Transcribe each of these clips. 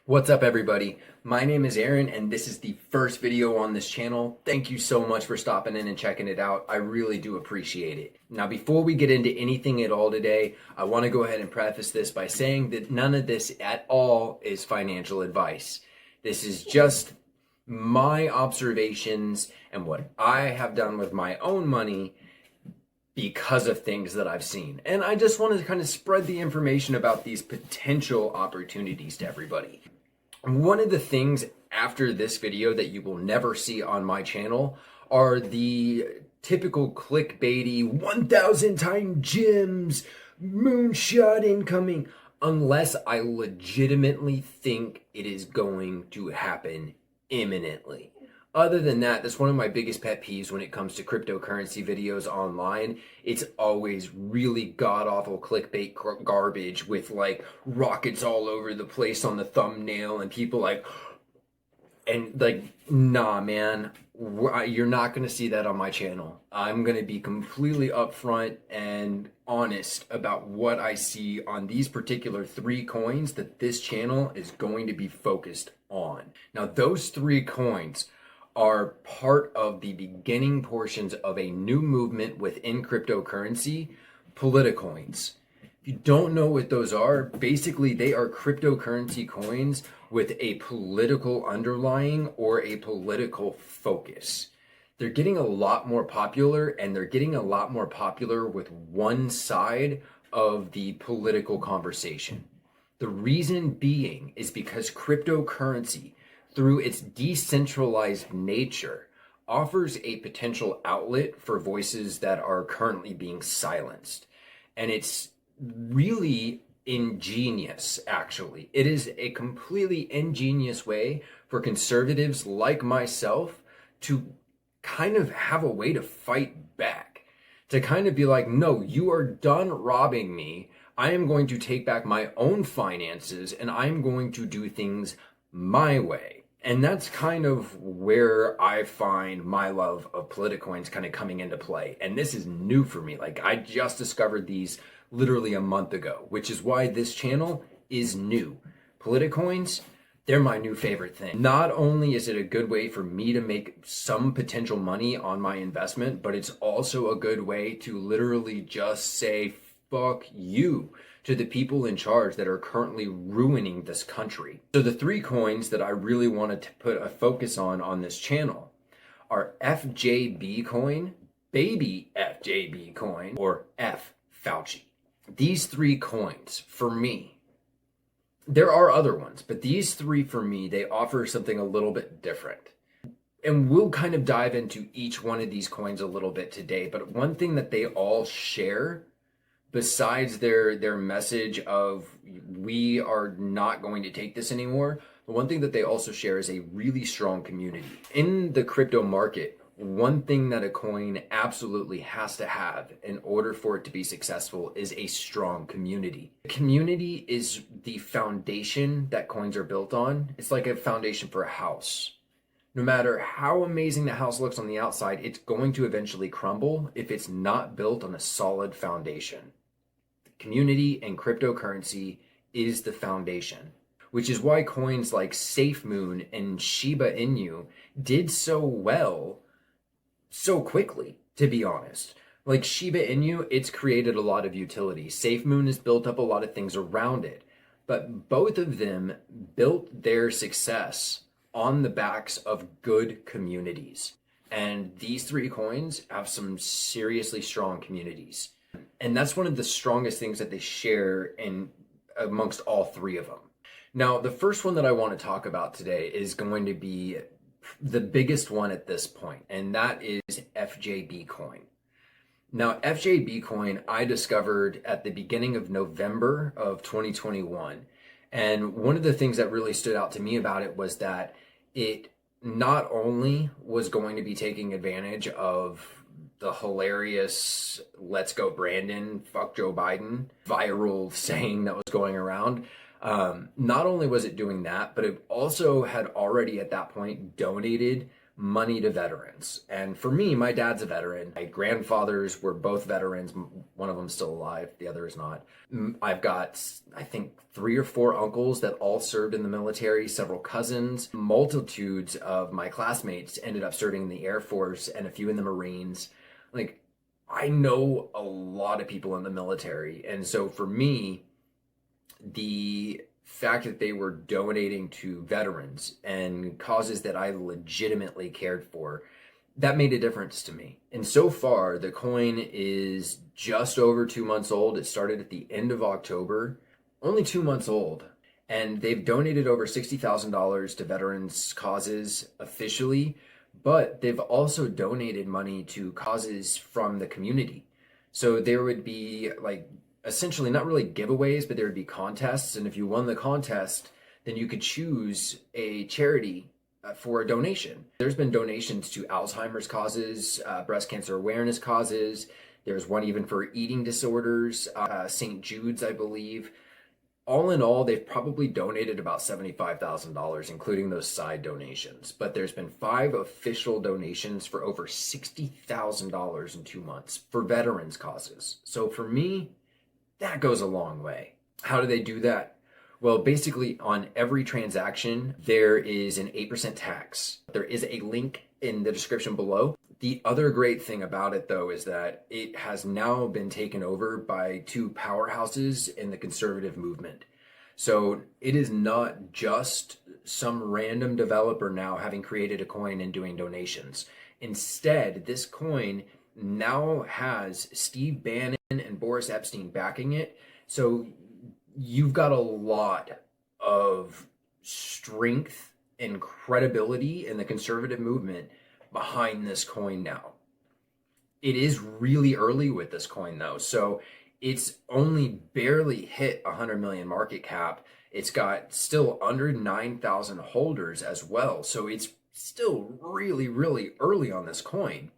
What's up, everybody? My name is Aaron and this is the first video on this channel. Thank you so much for stopping in and checking it out. I really do appreciate it. Now, before we get into anything at all today, I want to go ahead and preface this by saying that none of this at all is financial advice. This is just my observations and what I have done with my own money because of things that I've seen. And I just wanted to kind of spread the information about these potential opportunities to everybody. One of the things after this video that you will never see on my channel are the typical clickbaity 1,000 time gems, moonshot incoming, unless I legitimately think it is going to happen imminently. Other than that, that's one of my biggest pet peeves when it comes to cryptocurrency videos online. It's always really god-awful clickbait garbage with like rockets all over the place on the thumbnail and people like, nah, man, you're not going to see that on my channel. I'm going to be completely upfront and honest about what I see on these particular three coins that this channel is going to be focused on. Now, those three coins are part of the beginning portions of a new movement within cryptocurrency, Politicoins. If you don't know what those are, basically they are cryptocurrency coins with a political underlying or a political focus. They're getting a lot more popular, and they're getting a lot more popular with one side of the political conversation. The reason being is because cryptocurrency, through its decentralized nature, offers a potential outlet for voices that are currently being silenced. And it's really ingenious, actually. It is a completely ingenious way for conservatives like myself to kind of have a way to fight back. To kind of be like, no, you are done robbing me. I am going to take back my own finances and I'm going to do things my way. And that's kind of where I find my love of Politicoins kind of coming into play. And this is new for me. Like, I just discovered these literally a month ago, which is why this channel is new. Politicoins, they're my new favorite thing. Not only is it a good way for me to make some potential money on my investment, but it's also a good way to literally just say, fuck you to the people in charge that are currently ruining this country. So the three coins that I really wanted to put a focus on this channel are FJB Coin, BabyFJB Coin, or F Fauci. These three coins, for me, there are other ones, but these three for me, they offer something a little bit different. And we'll kind of dive into each one of these coins a little bit today, but one thing that they all share, besides their message of we are not going to take this anymore, the one thing that they also share is a really strong community. In the crypto market, one thing that a coin absolutely has to have in order for it to be successful is a strong community. Community is the foundation that coins are built on. It's like a foundation for a house. No matter how amazing the house looks on the outside, it's going to eventually crumble if it's not built on a solid foundation. Community and cryptocurrency is the foundation, which is why coins like SafeMoon and Shiba Inu did so well so quickly, to be honest. Like Shiba Inu, it's created a lot of utility. SafeMoon has built up a lot of things around it, but both of them built their success on the backs of good communities. And these three coins have some seriously strong communities. And that's one of the strongest things that they share in amongst all three of them. Now, the first one that I want to talk about today is going to be the biggest one at this point, and that is FJB Coin. Now, FJB Coin, I discovered at the beginning of November of 2021. And one of the things that really stood out to me about it was that it not only was going to be taking advantage of the hilarious "Let's go Brandon, fuck Joe Biden" viral saying that was going around. Not only was it doing that, but it also had already at that point donated money to veterans. And for me, my dad's a veteran. My grandfathers were both veterans. One of them's still alive, the other is not. I've got, I think, 3 or 4 uncles that all served in the military, several cousins. Multitudes of my classmates ended up serving in the Air Force and a few in the Marines. Like, I know a lot of people in the military. And so for me, the fact that they were donating to veterans and causes that I legitimately cared for, that made a difference to me. And so far, the coin is just over 2 months old. It started at the end of October, only 2 months old. And they've donated over $60,000 to veterans causes officially, but they've also donated money to causes from the community. So there would be like essentially not really giveaways, but there would be contests. And if you won the contest, then you could choose a charity for a donation. There's been donations to Alzheimer's causes, breast cancer awareness causes. There's one even for eating disorders, St. Jude's, I believe. All in all, they've probably donated about $75,000, including those side donations. But there's been 5 official donations for over $60,000 in 2 months for veterans causes. So for me, that goes a long way. How do they do that? Well, basically on every transaction, there is an 8% tax. There is a link in the description below. The other great thing about it, though, is that it has now been taken over by 2 powerhouses in the conservative movement. So it is not just some random developer now having created a coin and doing donations. Instead, this coin now has Steve Bannon and Boris Epstein backing it. So you've got a lot of strength and credibility in the conservative movement behind this coin now. It is really early with this coin though. So it's only barely hit 100 million market cap. It's got still under 9,000 holders as well. So it's still really, really early on this coin.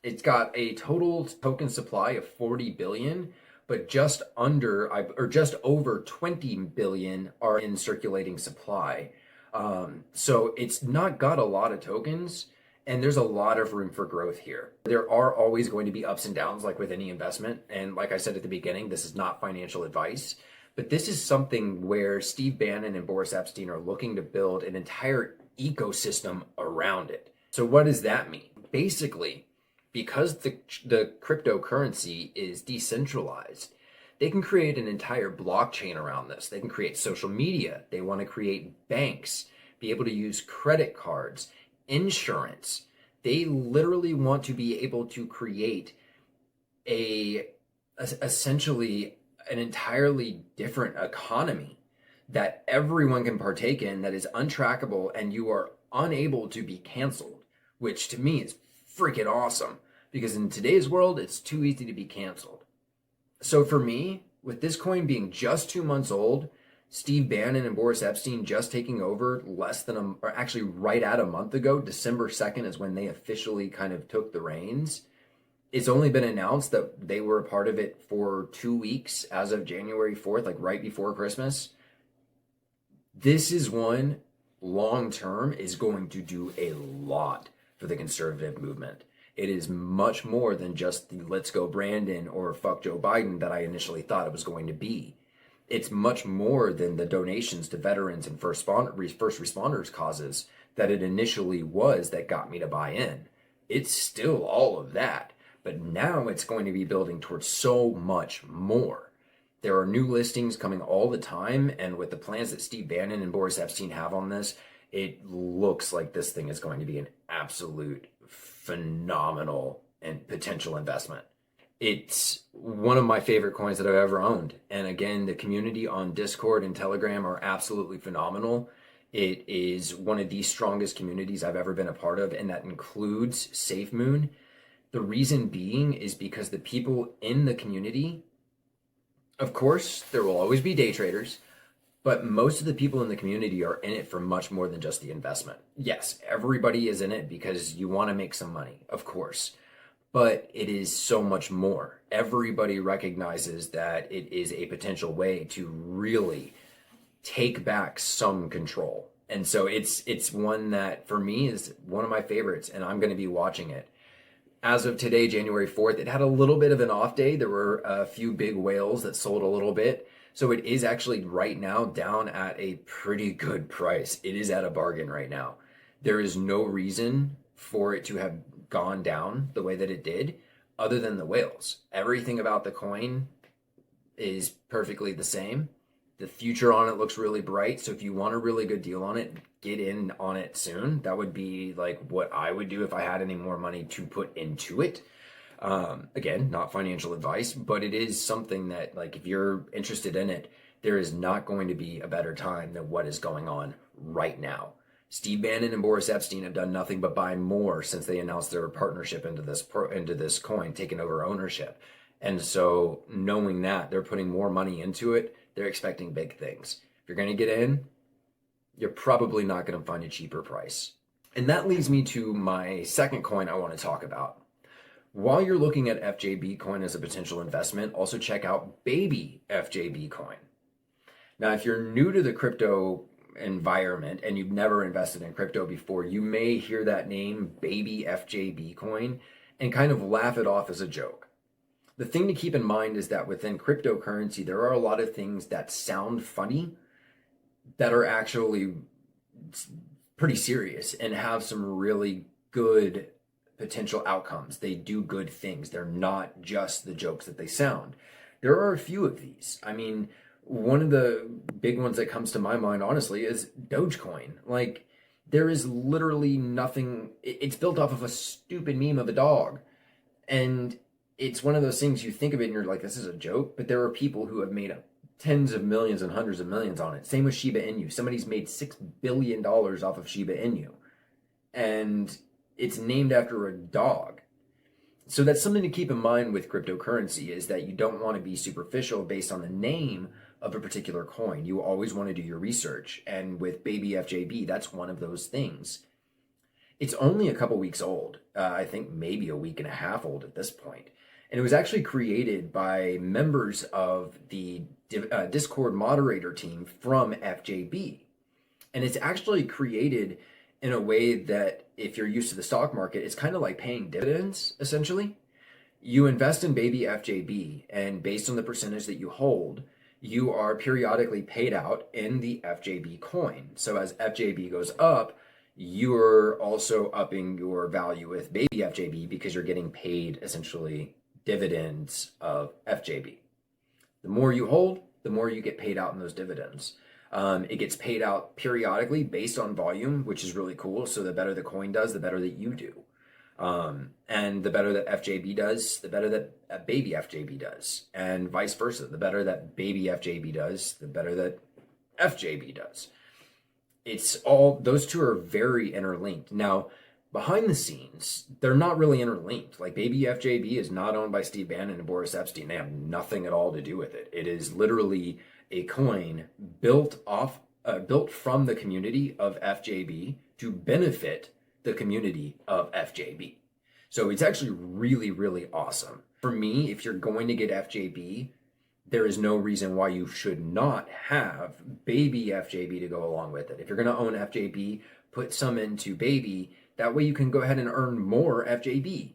It's got a total token supply of 40 billion, but just over 20 billion are in circulating supply. So it's not got a lot of tokens, and there's a lot of room for growth here. There are always going to be ups and downs, like with any investment. And like I said at the beginning, this is not financial advice, but this is something where Steve Bannon and Boris Epstein are looking to build an entire ecosystem around it. So what does that mean? Basically, because the cryptocurrency is decentralized, they can create an entire blockchain around this. They can create social media. They want to create banks, be able to use credit cards, insurance. They literally want to be able to create essentially an entirely different economy that everyone can partake in, that is untrackable, and you are unable to be canceled, which to me is freaking awesome, because in today's world, it's too easy to be canceled. So for me, with this coin being just 2 months old, Steve Bannon and Boris Epstein just taking over actually right at a month ago, December 2nd is when they officially kind of took the reins. It's only been announced that they were a part of it for 2 weeks as of January 4th, like right before Christmas. This is one long term is going to do a lot for the conservative movement. It is much more than just the let's go Brandon or fuck Joe Biden that I initially thought it was going to be. It's much more than the donations to veterans and first responders causes that it initially was that got me to buy in. It's still all of that, but now it's going to be building towards so much more. There are new listings coming all the time, and with the plans that Steve Bannon and Boris Epstein have on this, it looks like this thing is going to be an absolute phenomenal and potential investment. It's one of my favorite coins that I've ever owned. And again, the community on Discord and Telegram are absolutely phenomenal. It is one of the strongest communities I've ever been a part of, and that includes SafeMoon. The reason being is because the people in the community, of course, there will always be day traders, but most of the people in the community are in it for much more than just the investment. Yes, everybody is in it because you want to make some money, of course, but it is so much more. Everybody recognizes that it is a potential way to really take back some control. And so it's one that for me is one of my favorites, and I'm going to be watching it. As of today, January 4th, it had a little bit of an off day. There were a few big whales that sold a little bit. So it is actually right now down at a pretty good price. It is at a bargain right now. There is no reason for it to have gone down the way that it did other than the whales. Everything about the coin is perfectly the same. The future on it looks really bright. So if you want a really good deal on it, get in on it soon. That would be like what I would do if I had any more money to put into it. Again, not financial advice, but it is something that, like, if you're interested in it, there is not going to be a better time than what is going on right now. Steve Bannon and Boris Epstein have done nothing but buy more since they announced their partnership into this coin, taking over ownership. And so knowing that they're putting more money into it, they're expecting big things. If you're going to get in, you're probably not going to find a cheaper price. And that leads me to my second coin I want to talk about. While you're looking at FJB Coin as a potential investment, also check out BabyFJB Coin. Now, if you're new to the crypto environment and you've never invested in crypto before, you may hear that name, BabyFJB Coin, and kind of laugh it off as a joke. The thing to keep in mind is that within cryptocurrency, there are a lot of things that sound funny that are actually pretty serious and have some really good potential outcomes. They do good things. They're not just the jokes that they sound. There are a few of these. I mean, one of the big ones that comes to my mind, honestly, is Dogecoin. Like, there is literally nothing. It's built off of a stupid meme of a dog. And it's one of those things you think of it and you're like, this is a joke. But there are people who have made tens of millions and hundreds of millions on it. Same with Shiba Inu. Somebody's made $6 billion off of Shiba Inu. And it's named after a dog. So that's something to keep in mind with cryptocurrency, is that you don't want to be superficial based on the name of a particular coin. You always want to do your research. And with BabyFJB, that's one of those things. It's only a couple weeks old. I think maybe a week and a half old at this point. And it was actually created by members of the Discord moderator team from FJB. And it's actually created in a way that, if you're used to the stock market, it's kind of like paying dividends, essentially. You invest in BabyFJB, and based on the percentage that you hold, you are periodically paid out in the FJB coin. So as FJB goes up, you're also upping your value with BabyFJB because you're getting paid essentially dividends of FJB. The more you hold, the more you get paid out in those dividends. It gets paid out periodically based on volume, which is really cool. So the better the coin does, the better that you do. And the better that FJB does, the better that BabyFJB does. And vice versa. The better that BabyFJB does, the better that FJB does. It's all, those two are very interlinked. Now, behind the scenes, they're not really interlinked. Like, BabyFJB is not owned by Steve Bannon and Boris Epstein. They have nothing at all to do with it. It is literally a coin built from the community of FJB to benefit the community of FJB. So it's actually really, really awesome. For me, if you're going to get FJB, there is no reason why you should not have BabyFJB to go along with it. If you're going to own FJB, put some into Baby. That way you can go ahead and earn more FJB.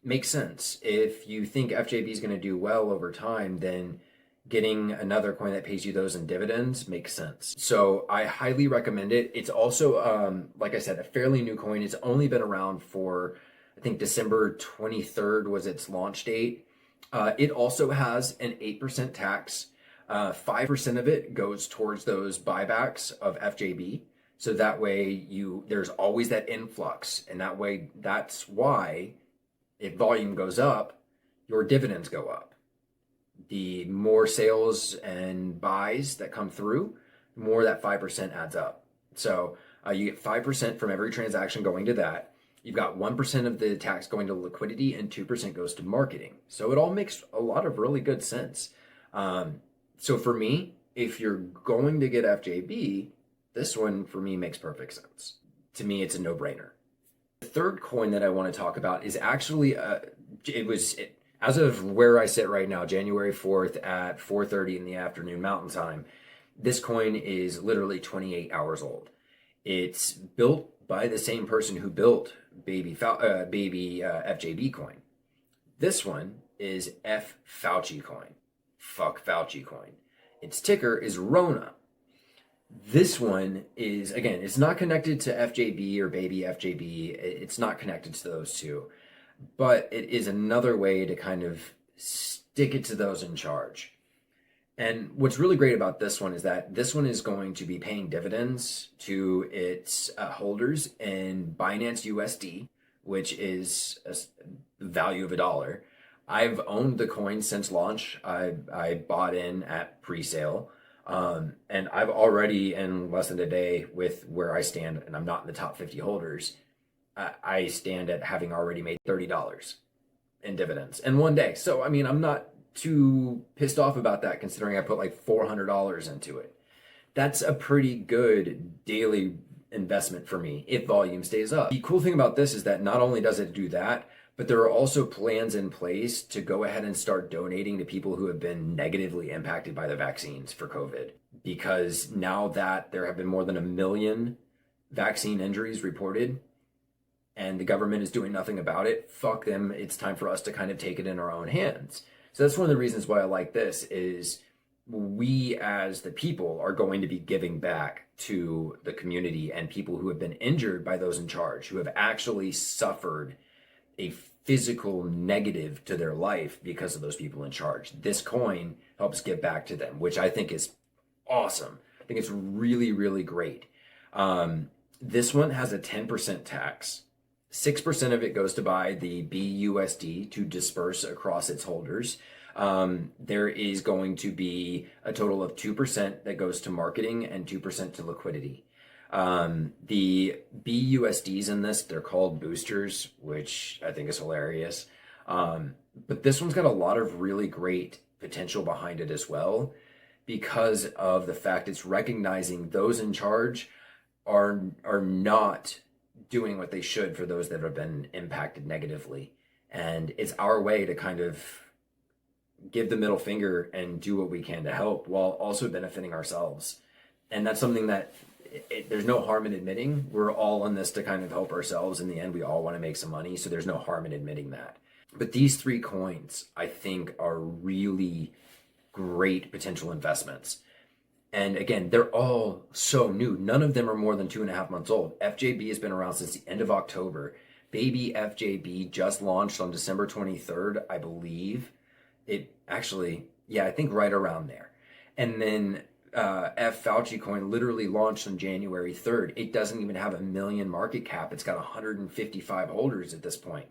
Makes sense. If you think FJB is going to do well over time, then getting another coin that pays you those in dividends makes sense. So I highly recommend it. It's also, like I said, a fairly new coin. It's only been around for, I think, December 23rd was its launch date. It also has an 8% tax. 5% of it goes towards those buybacks of FJB. So that way there's always that influx. And that way, that's why if volume goes up, your dividends go up. The more sales and buys that come through, the more that 5% adds up. So you get 5% from every transaction going to that. You've got 1% of the tax going to liquidity and 2% goes to marketing. So it all makes a lot of really good sense. So for me, if you're going to get FJB, this one for me makes perfect sense. To me, it's a no-brainer. The third coin that I want to talk about is actually, as of where I sit right now, January 4th at 4:30 in the afternoon Mountain Time, this coin is literally 28 hours old. It's built by the same person who built FJB Coin. This one is Fauci Coin. Fuck Fauci Coin. Its ticker is Rona. This one is, again, it's not connected to FJB or BabyFJB. It's not connected to those two. But it is another way to kind of stick it to those in charge. And what's really great about this one is that this one is going to be paying dividends to its holders in Binance USD, which is a value of $1. I've owned the coin since launch. I bought in at pre-sale. And I've already, in less than a day with where I stand, and I'm not in the top 50 holders, I stand at having already made $30 in dividends in one day. So, I mean, I'm not too pissed off about that considering I put like $400 into it. That's a pretty good daily investment for me if volume stays up. The cool thing about this is that not only does it do that, but there are also plans in place to go ahead and start donating to people who have been negatively impacted by the vaccines for COVID. Because now that there have been more than 1 million vaccine injuries reported and the government is doing nothing about it, fuck them. It's time for us to kind of take it in our own hands. So that's one of the reasons why I like this is we as the people are going to be giving back to the community and people who have been injured by those in charge, who have actually suffered a physical negative to their life because of those people in charge. This coin helps give back to them, which I think is awesome. I think it's really, really great. This one has a 10% tax. 6% of it goes to buy the BUSD to disperse across its holders. There is going to be a total of 2% that goes to marketing and 2% to liquidity. The BUSDs in this, they're called boosters, which I think is hilarious. But this one's got a lot of really great potential behind it as well, because of the fact it's recognizing those in charge are not doing what they should for those that have been impacted negatively. And it's our way to kind of give the middle finger and do what we can to help while also benefiting ourselves. And that's something that there's no harm in admitting. We're all in this to kind of help ourselves. In the end, we all want to make some money. So there's no harm in admitting that. But these 3 coins, I think, are really great potential investments. And again, they're all so new. None of them are more than 2.5 months old. FJB has been around since the end of October. BabyFJB just launched on December 23rd, I believe. It actually, yeah, I think right around there. And then Fauci Coin literally launched on January 3rd. It doesn't even have 1 million market cap. It's got 155 holders at this point.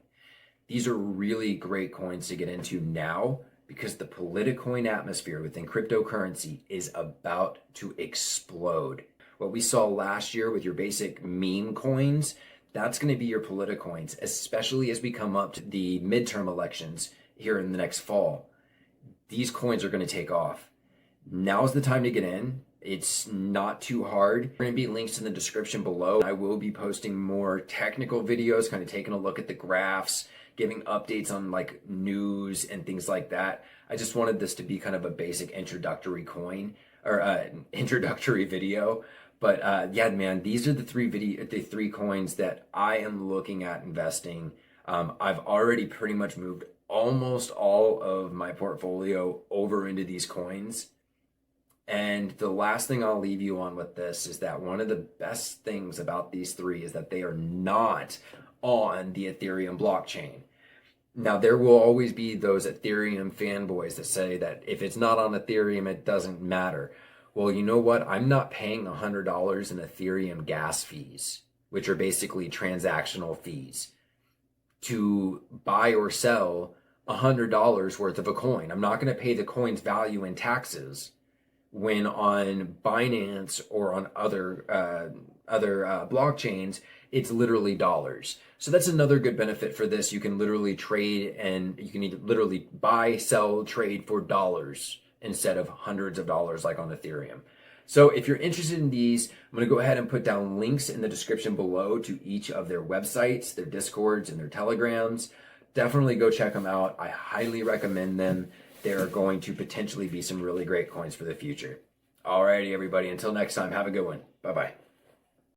These are really great coins to get into now, because the Politicoin atmosphere within cryptocurrency is about to explode. What we saw last year with your basic meme coins, that's going to be your Politicoins, especially as we come up to the midterm elections here in the next fall. These coins are going to take off. Now's the time to get in. It's not too hard. There are going to be links in the description below. I will be posting more technical videos, kind of taking a look at the graphs, giving updates on like news and things like that. I just wanted this to be kind of a basic introductory coin or introductory video. But yeah, man, these are the three coins that I am looking at investing. I've already pretty much moved almost all of my portfolio over into these coins. And the last thing I'll leave you on with this is that one of the best things about these 3 is that they are not on the Ethereum blockchain. Now, there will always be those Ethereum fanboys that say that if it's not on Ethereum, it doesn't matter. Well, you know what? I'm not paying $100 in Ethereum gas fees, which are basically transactional fees, to buy or sell $100 worth of a coin. I'm not going to pay the coin's value in taxes when on Binance or on other blockchains, it's literally dollars. So that's another good benefit for this. You can literally trade, and you can literally buy, sell, trade for dollars instead of hundreds of dollars like on Ethereum. So if you're interested in these, I'm going to go ahead and put down links in the description below to each of their websites, their Discords, and their Telegrams. Definitely go check them out. I highly recommend them. There are going to potentially be some really great coins for the future. Alrighty, everybody. Until next time, have a good one. Bye-bye.